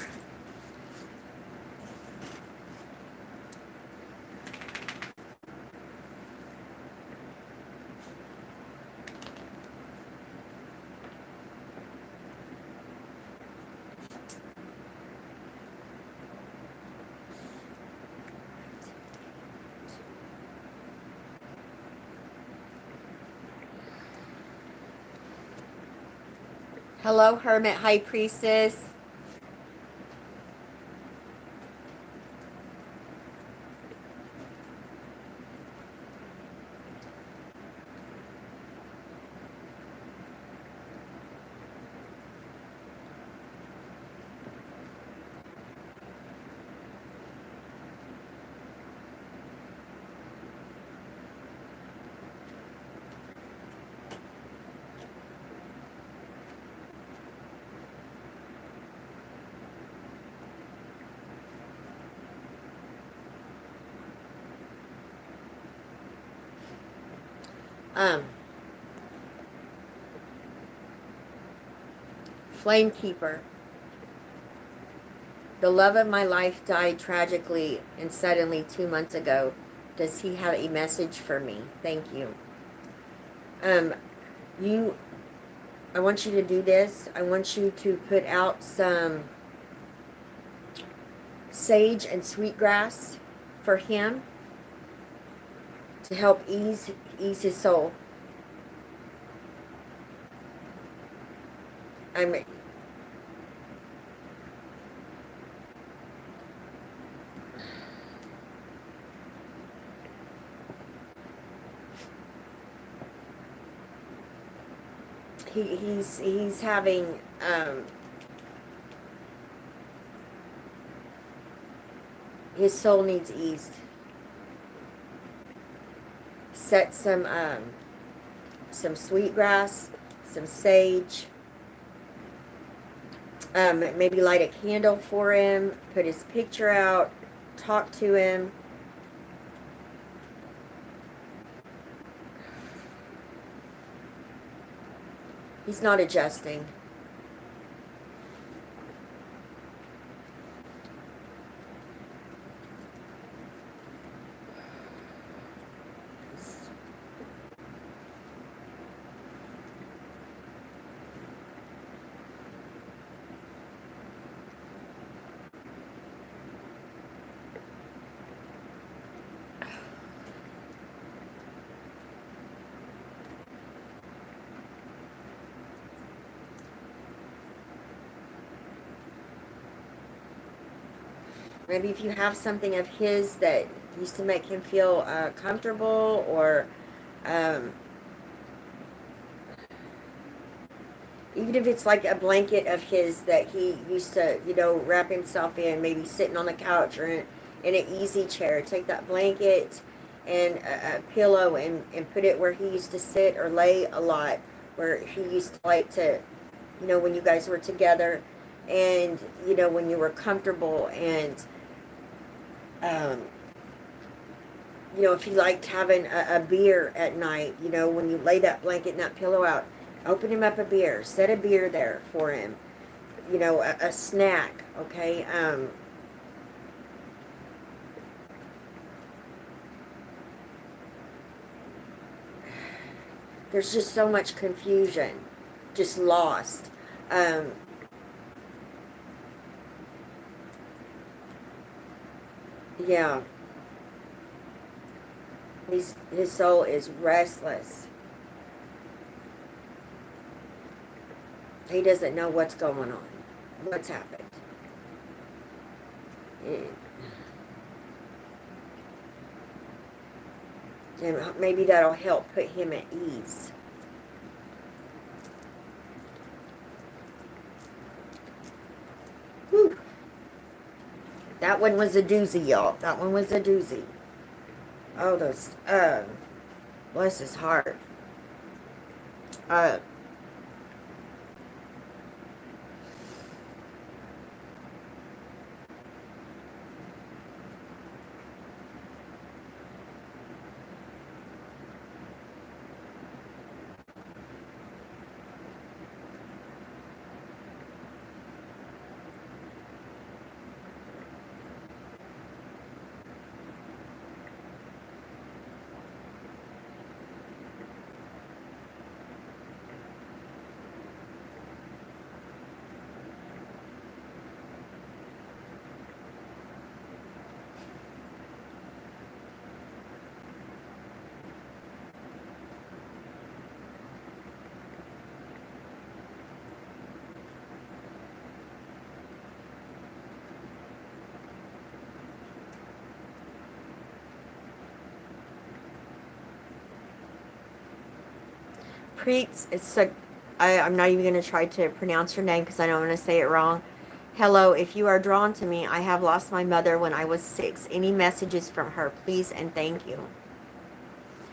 Hello, Hermit High Priestess. Flamekeeper. The love of my life died tragically and suddenly 2 months ago. Does he have a message for me? Thank you. I want you to do this. I want you to put out some sage and sweetgrass for him to help ease his soul. He's having His soul needs eased. Set some sweetgrass, some sage. Maybe light a candle for him. Put his picture out. Talk to him. He's not adjusting. Maybe if you have something of his that used to make him feel comfortable, or even if it's like a blanket of his that he used to, you know, wrap himself in, maybe sitting on the couch or in an easy chair. Take that blanket and a pillow and put it where he used to sit or lay a lot, where he used to like to, you know, when you guys were together, and, you know, when you were comfortable. And you know, if you liked having a beer at night, you know, when you lay that blanket and that pillow out, open him up a beer, set a beer there for him, you know, a snack, okay? There's just so much confusion, just lost. Yeah. His soul is restless. He doesn't know what's going on, what's happened. And maybe that'll help put him at ease. Whew. That one was a doozy, y'all. That one was a doozy. Oh, those, bless his heart. Preets, it's a, I'm not even going to try to pronounce your name because I don't want to say it wrong. Hello, if you are drawn to me, I have lost my mother when I was 6. Any messages from her, please and thank you.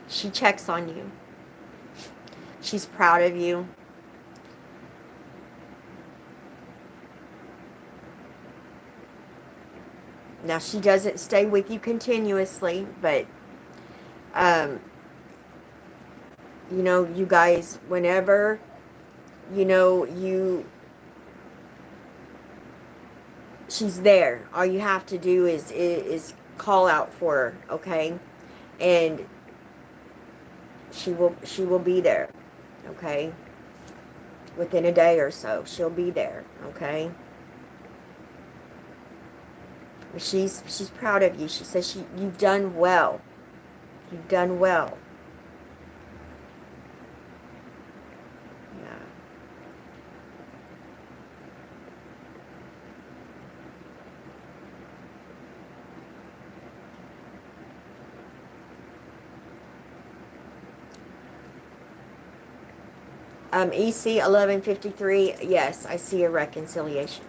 She checks on you. She's proud of you. Now, she doesn't stay with you continuously, but, you know, you guys, whenever, you know, she's there. All you have to do is call out for her, okay? And she will be there, okay? Within a day or so, she'll be there, okay? She's proud of you. She says you've done well. You've done well. EC 1153, yes, I see a reconciliation.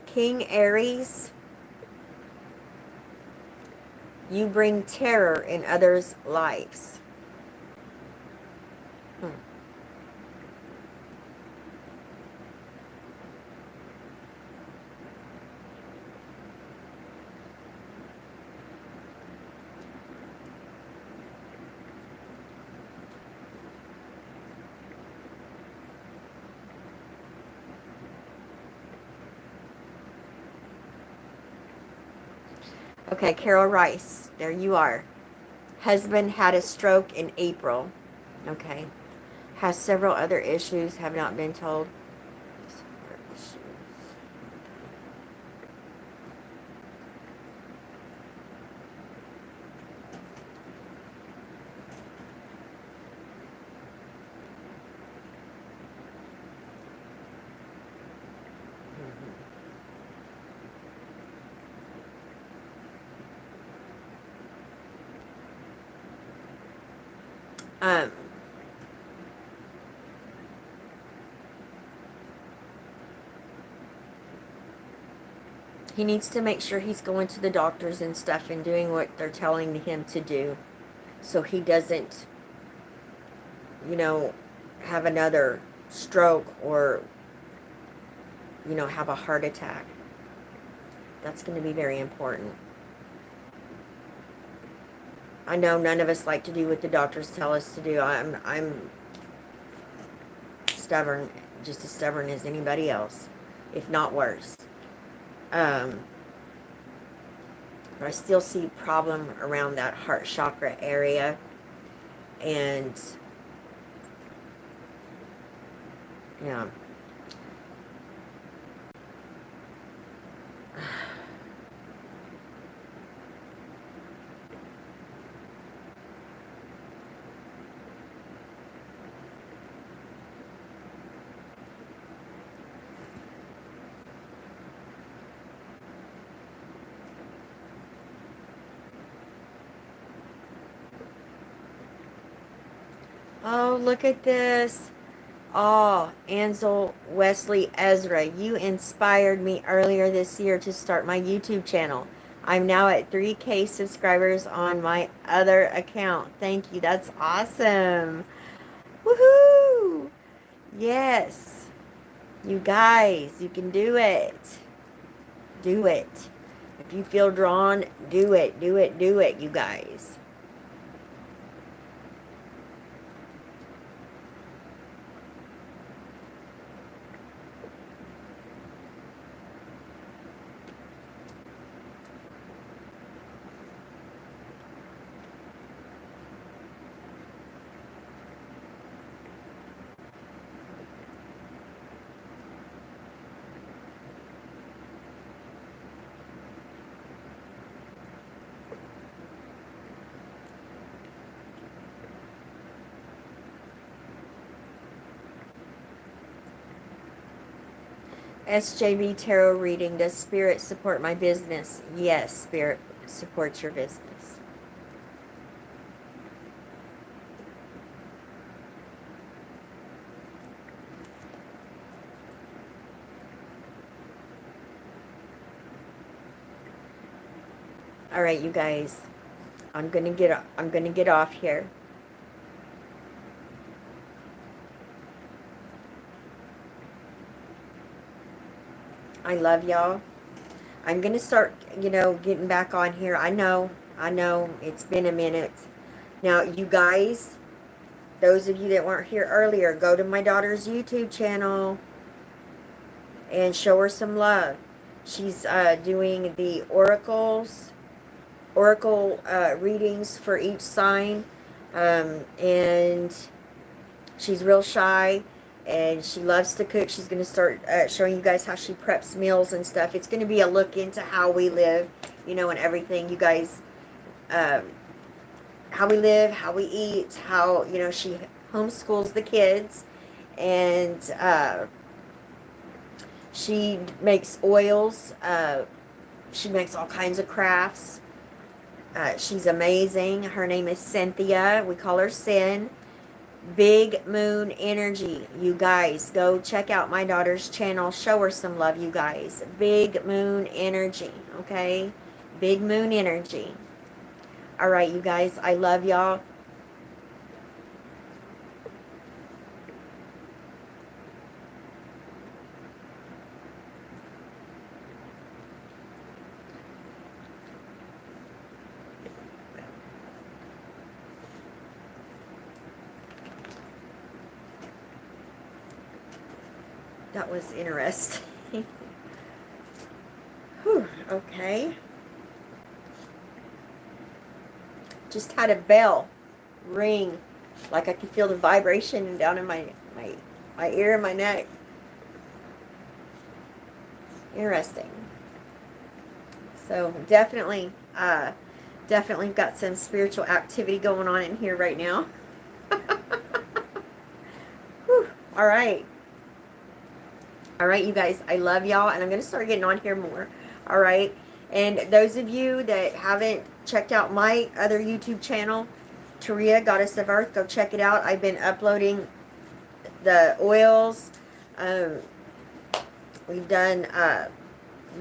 King Aries, you bring terror in others' lives. Hmm. Okay, Carol Rice, there you are. Husband had a stroke in April. Okay. Has several other issues, have not been told. Um, he needs to make sure he's going to the doctors and stuff and doing what they're telling him to do, so he doesn't, you know, have another stroke or, you know, have a heart attack. That's going to be very important. I know none of us like to do what the doctors tell us to do. I'm stubborn, just as stubborn as anybody else, if not worse. But I still see problem around that heart chakra area, and yeah. Oh, look at this. Oh, Ansel Wesley Ezra, you inspired me earlier this year to start my YouTube channel. I'm now at 3K subscribers on my other account. Thank you. That's awesome. Woohoo! Yes. You guys, you can do it. Do it. If you feel drawn, do it. Do it. Do it, you guys. SJB Tarot reading. Does Spirit support my business? Yes, Spirit supports your business. All right, you guys. I'm gonna get off here. I love y'all. I'm gonna start, you know, getting back on here. I know, it's been a minute. Now, you guys, those of you that weren't here earlier, go to my daughter's YouTube channel and show her some love. She's doing the oracle readings for each sign, and she's real shy, and she loves to cook. She's going to start showing you guys how she preps meals and stuff. It's going to be a look into how we live, you know, and everything. You guys, how we live, how we eat, how, you know, she homeschools the kids, and she makes oils. She makes all kinds of crafts. She's amazing. Her name is Cynthia. We call her Sin. Big moon energy, you guys. Go check out my daughter's channel. Show her some love, you guys. Big moon energy, okay? Big moon energy. All right, you guys. I love y'all. That was interesting. Whew, okay. Just had a bell ring. Like I could feel the vibration down in my ear and my neck. Interesting. So definitely got some spiritual activity going on in here right now. Whew, all right. All right, you guys, I love y'all, and I'm going to start getting on here more. All right. And those of you that haven't checked out my other YouTube channel, TARIA, Goddess of Earth, go check it out. I've been uploading the oils. We've done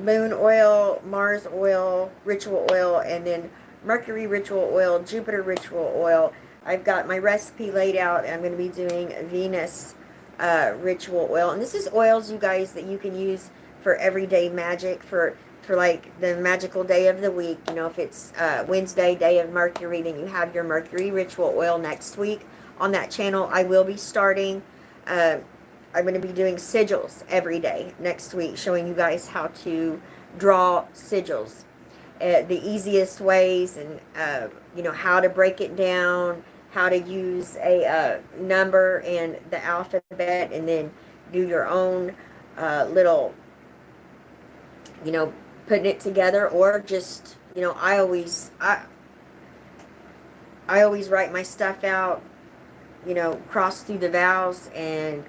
moon oil, Mars oil, ritual oil, and then Mercury Ritual Oil, Jupiter Ritual Oil. I've got my recipe laid out, and I'm going to be doing Venus ritual oil. And this is oils, you guys, that you can use for everyday magic, for like the magical day of the week. You know, if it's Wednesday, day of Mercury, then you have your Mercury ritual oil next week on that channel. I will be starting, I'm going to be doing sigils every day next week, showing you guys how to draw sigils, the easiest ways, and you know, how to break it down, how to use a number and the alphabet, and then do your own little, you know, putting it together. Or just, you know, I always write my stuff out, you know, cross through the vowels, and,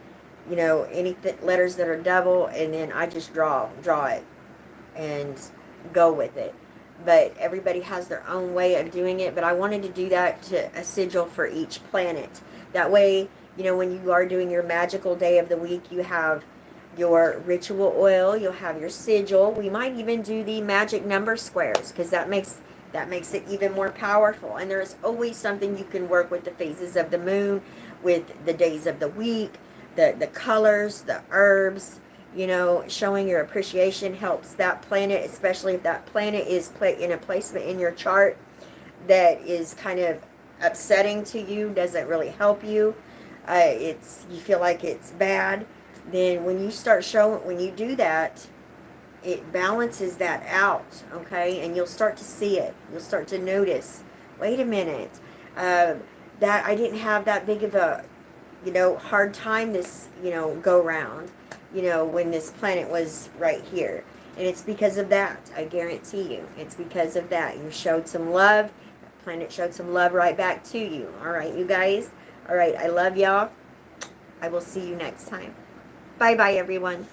you know, any letters that are double, and then I just draw it and go with it. But everybody has their own way of doing it. But I wanted to do that to a sigil for each planet. That way, you know, when you are doing your magical day of the week, you have your ritual oil, you'll have your sigil. We might even do the magic number squares, because that makes it even more powerful. And there's always something you can work with: the phases of the moon, with the days of the week, the colors, the herbs. You know, showing your appreciation helps that planet, especially if that planet is in a placement in your chart that is kind of upsetting to you, doesn't really help you. You feel like it's bad. Then when you do that, it balances that out, okay? And you'll start to see it. You'll start to notice, wait a minute, that I didn't have that big of a, you know, hard time this, you know, go round, you know, when this planet was right here. And it's because of that. I guarantee you. It's because of that. You showed some love. The planet showed some love right back to you. All right, you guys. All right, I love y'all. I will see you next time. Bye-bye, everyone.